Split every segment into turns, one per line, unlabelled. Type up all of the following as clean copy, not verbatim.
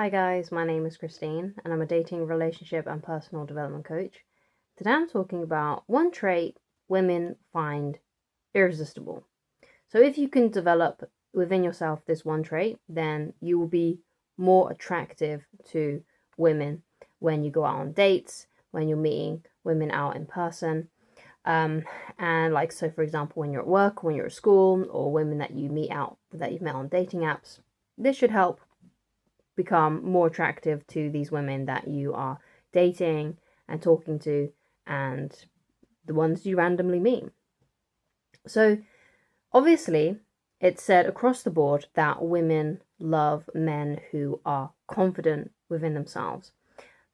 Hi guys, my name is Christine and I'm a dating, relationship and personal development coach. Today I'm talking about one trait women find irresistible. So if you can develop within yourself this one trait, then you will be more attractive to women when you go out on dates, when you're meeting women out in person. And like, so for example, when you're at work, when you're at school, or women that you meet out, that you've met on dating apps, this should help become more attractive to these women that you are dating and talking to and the ones you randomly meet. So obviously it's said across the board that women love men who are confident within themselves.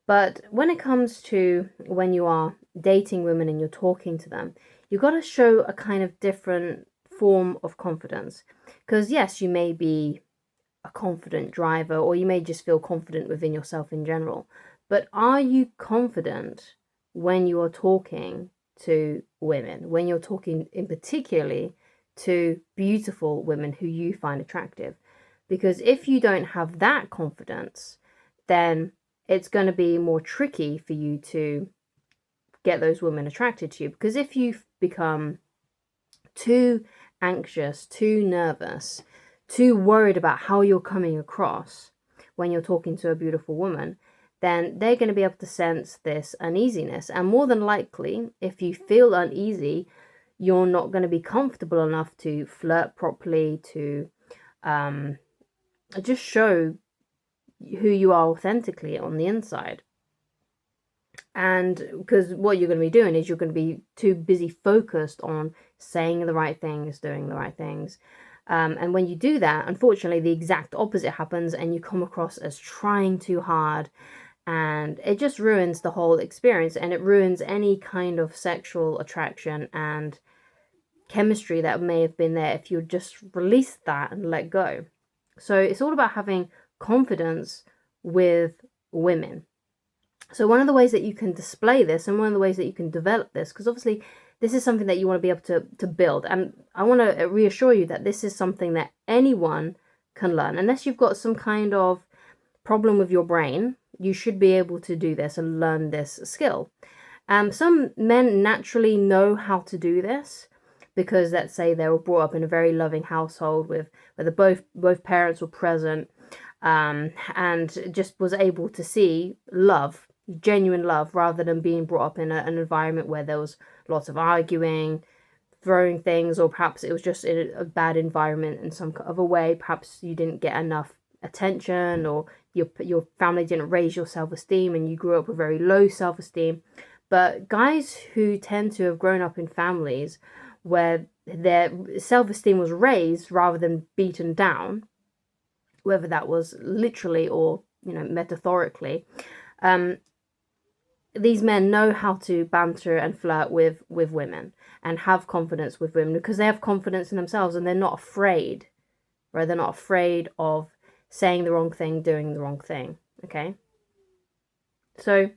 But when it comes to when you are dating women and you're talking to them, you've got to show a kind of different form of confidence. Because yes, you may be a confident driver, or you may just feel confident within yourself in general. But are you confident when you are talking to women, when you're talking in particularly to beautiful women who you find attractive? Because if you don't have that confidence, then it's going to be more tricky for you to get those women attracted to you. Because if you've become too anxious, too nervous, too worried about how you're coming across when you're talking to a beautiful woman, then they're going to be able to sense this uneasiness. And more than likely, if you feel uneasy, you're not going to be comfortable enough to flirt properly, to just show who you are authentically on the inside. And because what you're going to be doing is you're going to be too busy focused on saying the right things, doing the right things. And when you do that, unfortunately, the exact opposite happens and you come across as trying too hard. And it just ruins the whole experience, and it ruins any kind of sexual attraction and chemistry that may have been there if you just released that and let go. So it's all about having confidence with women. So one of the ways that you can display this, and one of the ways that you can develop this, because obviously this is something that you want to be able to build. And I want to reassure you that this is something that anyone can learn. Unless you've got some kind of problem with your brain, you should be able to do this and learn this skill. Some men naturally know how to do this because, let's say, they were brought up in a very loving household with where both parents were present, and just was able to see love, genuine love, rather than being brought up in an environment where there was lots of arguing, throwing things, or perhaps it was just in a bad environment in some other way. Perhaps you didn't get enough attention, or your family didn't raise your self-esteem and you grew up with very low self-esteem. But guys who tend to have grown up in families where their self-esteem was raised rather than beaten down, whether that was literally or metaphorically, these men know how to banter and flirt with women and have confidence with women because they have confidence in themselves and they're not afraid, right? They're not afraid of saying the wrong thing, doing the wrong thing, okay? So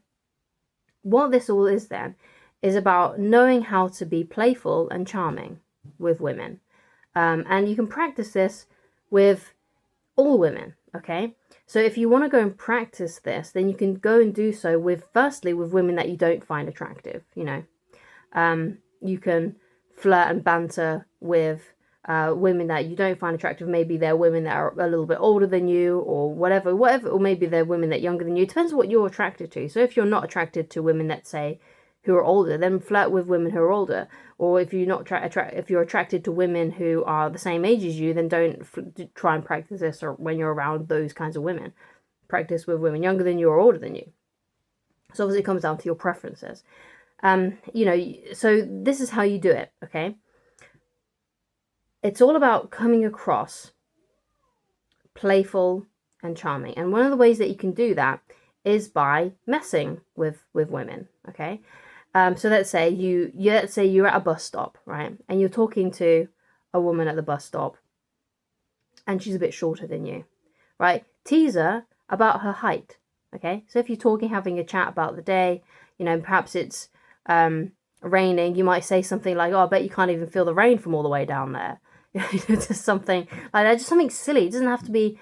what this all is then is about knowing how to be playful and charming with women. And you can practice this with all women, okay? So if you want to go and practice this, then you can go and do so firstly with women that you don't find attractive. You can flirt and banter with women that you don't find attractive. Maybe they're women that are a little bit older than you, or whatever, or maybe they're women that are younger than you. It depends what you're attracted to. So if you're not attracted to women that say who are older, then flirt with women who are older. Or if you're not if you're attracted to women who are the same age as you, then don't try and practice this or when you're around those kinds of women. Practice with women younger than you or older than you. So obviously it comes down to your preferences. So this is how you do it, okay? It's all about coming across playful and charming. And one of the ways that you can do that is by messing with women, okay? So let's say you're at a bus stop, right? And you're talking to a woman at the bus stop and she's a bit shorter than you, right? Tease her about her height, okay? So if you're talking, having a chat about the day, perhaps it's raining, you might say something like, oh, I bet you can't even feel the rain from all the way down there. Just something like that, just something silly. It doesn't have to be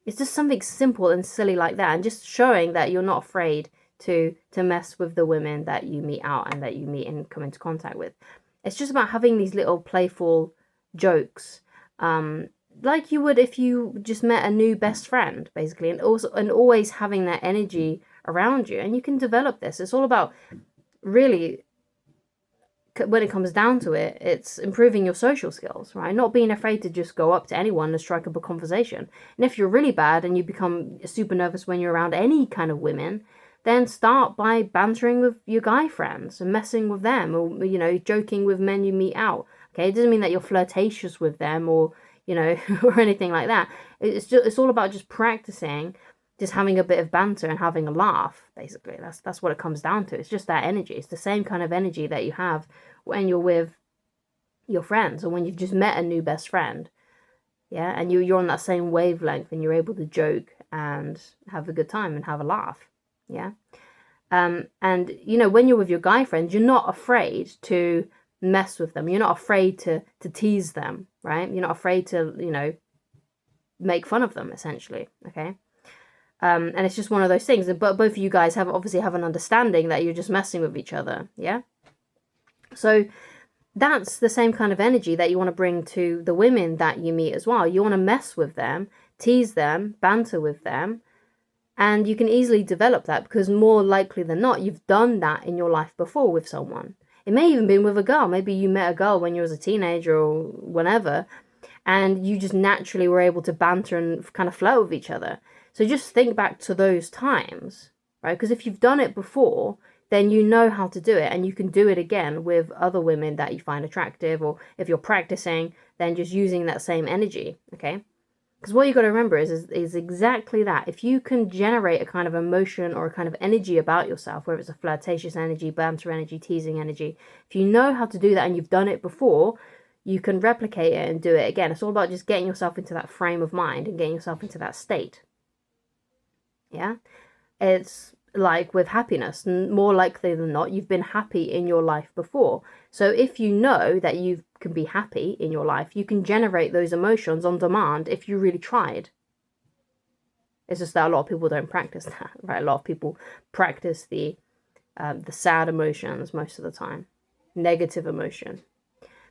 It's just something simple and silly like that, and just showing that you're not afraid to mess with the women that you meet out and that you meet and come into contact with. It's just about having these little playful jokes, like you would if you just met a new best friend, basically, and also and always having that energy around you. And you can develop this. It's all about, really, when it comes down to it, it's improving your social skills, right? Not being afraid to just go up to anyone and strike up a conversation. And if you're really bad and you become super nervous when you're around any kind of women, then start by bantering with your guy friends and messing with them, or, you know, joking with men you meet out. Okay, it doesn't mean that you're flirtatious with them, or, you know, or anything like that. It's all about just practicing, just having a bit of banter and having a laugh. Basically, that's what it comes down to. It's just that energy. It's the same kind of energy that you have when you're with your friends, or when you've just met a new best friend. Yeah, and you're on that same wavelength, and you're able to joke and have a good time and have a laugh. Yeah. And, you know, when you're with your guy friends, you're not afraid to mess with them. You're not afraid to tease them, right? You're not afraid to, you know, make fun of them, essentially. Okay. And it's just one of those things. But both of you guys obviously have an understanding that you're just messing with each other. Yeah. So that's the same kind of energy that you want to bring to the women that you meet as well. You want to mess with them, tease them, banter with them. And you can easily develop that, because more likely than not, you've done that in your life before with someone. It may even be with a girl. Maybe you met a girl when you was a teenager or whenever, and you just naturally were able to banter and kind of flirt with each other. So just think back to those times, right? Because if you've done it before, then you know how to do it, and you can do it again with other women that you find attractive, or if you're practicing, then just using that same energy, okay? Because what you got to remember is exactly that. If you can generate a kind of emotion or a kind of energy about yourself, whether it's a flirtatious energy, banter energy, teasing energy, if you know how to do that and you've done it before, you can replicate it and do it again. It's all about just getting yourself into that frame of mind and getting yourself into that state. Yeah? It's like with happiness. More likely than not, you've been happy in your life before. So if you know that you can be happy in your life, you can generate those emotions on demand if you really tried. It's just that a lot of people don't practice that, right? A lot of people practice the sad emotions most of the time, negative emotion.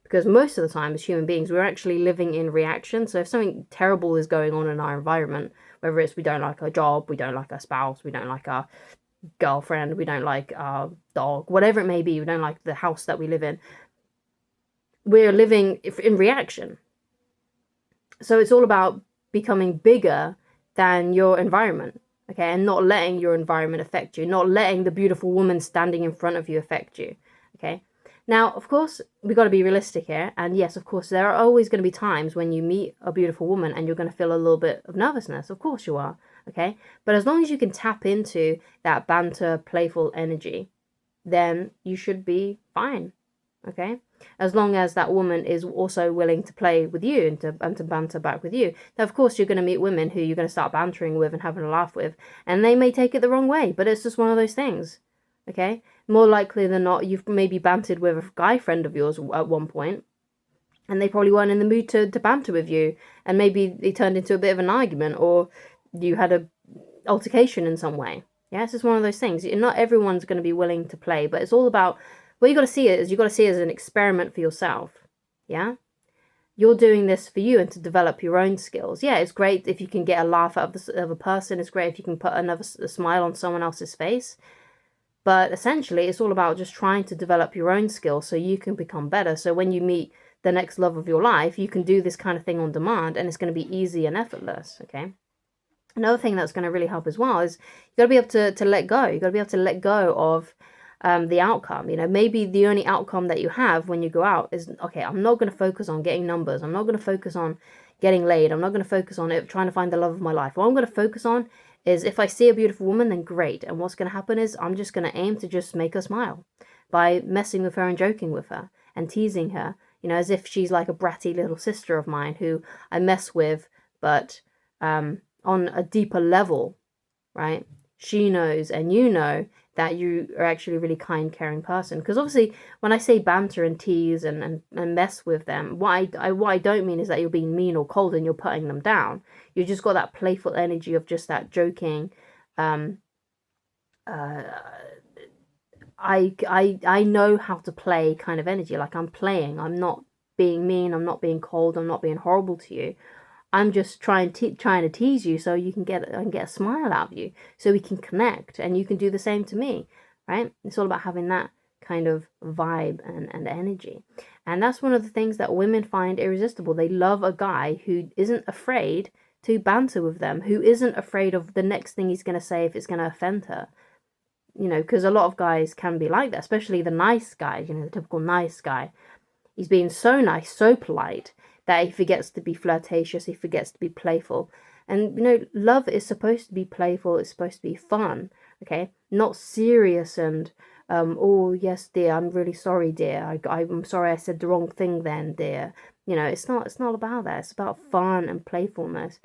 Because most of the time, as human beings, we're actually living in reaction. So if something terrible is going on in our environment, whether it's we don't like our job, we don't like our spouse, we don't like our girlfriend, we don't like our dog, whatever it may be, we don't like the house that we live in, we're living in reaction. So it's all about becoming bigger than your environment, okay, and not letting your environment affect you, not letting the beautiful woman standing in front of you affect you, okay. Now, of course, we've got to be realistic here, and yes, of course, there are always going to be times when you meet a beautiful woman and you're going to feel a little bit of nervousness. Of course you are, okay? But as long as you can tap into that banter, playful energy, then you should be fine, okay? As long as that woman is also willing to play with you and to banter back with you. Now, of course, you're going to meet women who you're going to start bantering with and having a laugh with, and they may take it the wrong way, but it's just one of those things, okay? More likely than not, you've maybe bantered with a guy friend of yours at one point, and they probably weren't in the mood to banter with you, and maybe it turned into a bit of an argument, or you had a altercation in some way. Yeah, it's just one of those things. Not everyone's going to be willing to play, but it's all about, what you got to see it is, you got to see it as an experiment for yourself. Yeah, you're doing this for you and to develop your own skills. Yeah, it's great if you can get a laugh out of a person. It's great if you can put a smile on someone else's face. But essentially, it's all about just trying to develop your own skills so you can become better. So when you meet the next love of your life, you can do this kind of thing on demand, and it's going to be easy and effortless, okay? Another thing that's going to really help as well is you got to be able to let go. You got to be able to let go of the outcome. You know, maybe the only outcome that you have when you go out is, okay, I'm not going to focus on getting numbers. I'm not going to focus on getting laid. I'm not going to focus on it, trying to find the love of my life. What I'm going to focus on is, if I see a beautiful woman, then great. And what's going to happen is I'm just going to aim to just make her smile by messing with her and joking with her and teasing her, you know, as if she's like a bratty little sister of mine who I mess with, but on a deeper level, right? she knows and you know that you are actually a really kind, caring person. Because obviously, when I say banter and tease and mess with them, what I don't mean is that you're being mean or cold and you're putting them down. You just got that playful energy of just that joking. I know how to play kind of energy. Like, I'm playing. I'm not being mean. I'm not being cold. I'm not being horrible to you. I'm just trying to tease you so you can get a smile out of you, so we can connect, and you can do the same to me, right? It's all about having that kind of vibe and energy. And that's one of the things that women find irresistible. They love a guy who isn't afraid to banter with them, who isn't afraid of the next thing he's going to say if it's going to offend her. You know, because a lot of guys can be like that, especially the nice guy, you know, the typical nice guy. He's being so nice, so polite, that he forgets to be flirtatious, he forgets to be playful. And, you know, love is supposed to be playful, it's supposed to be fun, okay? Not serious and, oh, yes, dear, I'm really sorry, dear. I'm sorry I said the wrong thing then, dear. You know, it's not about that. It's about fun and playfulness.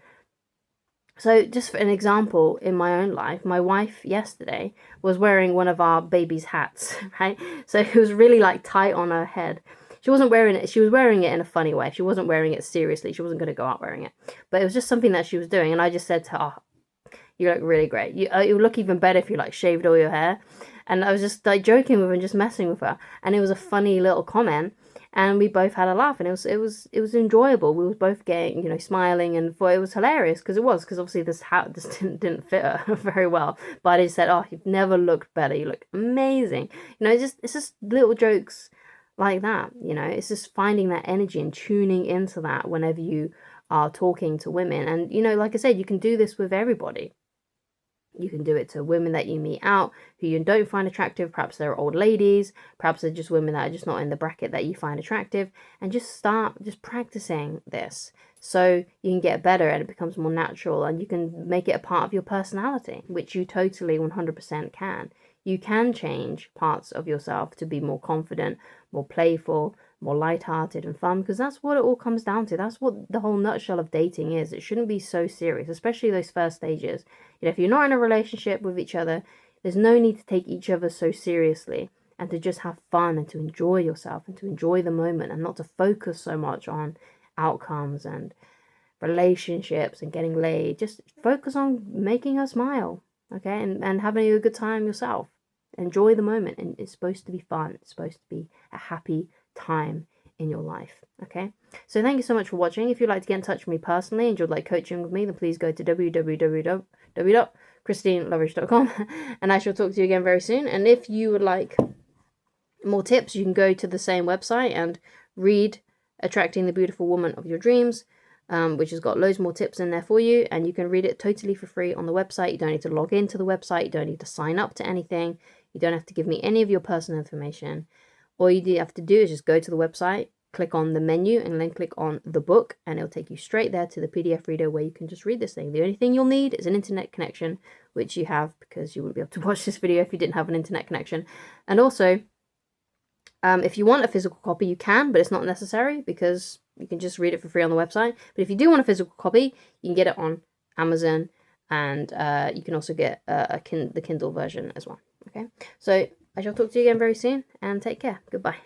So just for an example, in my own life, my wife yesterday was wearing one of our baby's hats, right? So it was really like tight on her head. She wasn't wearing it. She was wearing it in a funny way. She wasn't wearing it seriously. She wasn't going to go out wearing it. But it was just something that she was doing. And I just said to her, oh, you look really great. You look even better if you like shaved all your hair. And I was just like joking with her and just messing with her. And it was a funny little comment. And we both had a laugh, and it was enjoyable. We were both getting, you know, smiling, and for it was hilarious because obviously this hat just didn't fit her very well. But I just said, "Oh, you've never looked better. You look amazing." You know, it's just little jokes like that. You know, it's just finding that energy and tuning into that whenever you are talking to women. And you know, like I said, you can do this with everybody. You can do it to women that you meet out who you don't find attractive. Perhaps they're old ladies. Perhaps they're just women that are just not in the bracket that you find attractive. And just start just practicing this so you can get better and it becomes more natural and you can make it a part of your personality, which you totally 100% can. You can change parts of yourself to be more confident, more playful, more lighthearted and fun, because that's what it all comes down to. That's what the whole nutshell of dating is. It shouldn't be so serious, especially those first stages. You know, if you're not in a relationship with each other, there's no need to take each other so seriously and to just have fun and to enjoy yourself and to enjoy the moment and not to focus so much on outcomes and relationships and getting laid. Just focus on making her smile, okay, and having a good time yourself. Enjoy the moment, and it's supposed to be fun. It's supposed to be a happy time in your life, okay? So thank you so much for watching. If you'd like to get in touch with me personally and you'd like coaching with me, then please go to www.christineloverish.com and I shall talk to you again very soon. And if you would like more tips, you can go to the same website and read Attracting the Beautiful Woman of Your Dreams, which has got loads more tips in there for you, and you can read it totally for free on the website. You don't need to log into the website, you don't need to sign up to anything, you don't have to give me any of your personal information. All you have to do is just go to the website, click on the menu, and then click on the book, and it'll take you straight there to the PDF reader where you can just read this thing. The only thing you'll need is an internet connection, which you have because you wouldn't be able to watch this video if you didn't have an internet connection. And also, if you want a physical copy, you can, but it's not necessary because you can just read it for free on the website. But if you do want a physical copy, you can get it on Amazon, and you can also get the Kindle version as well. Okay, so I shall talk to you again very soon, and take care. Goodbye.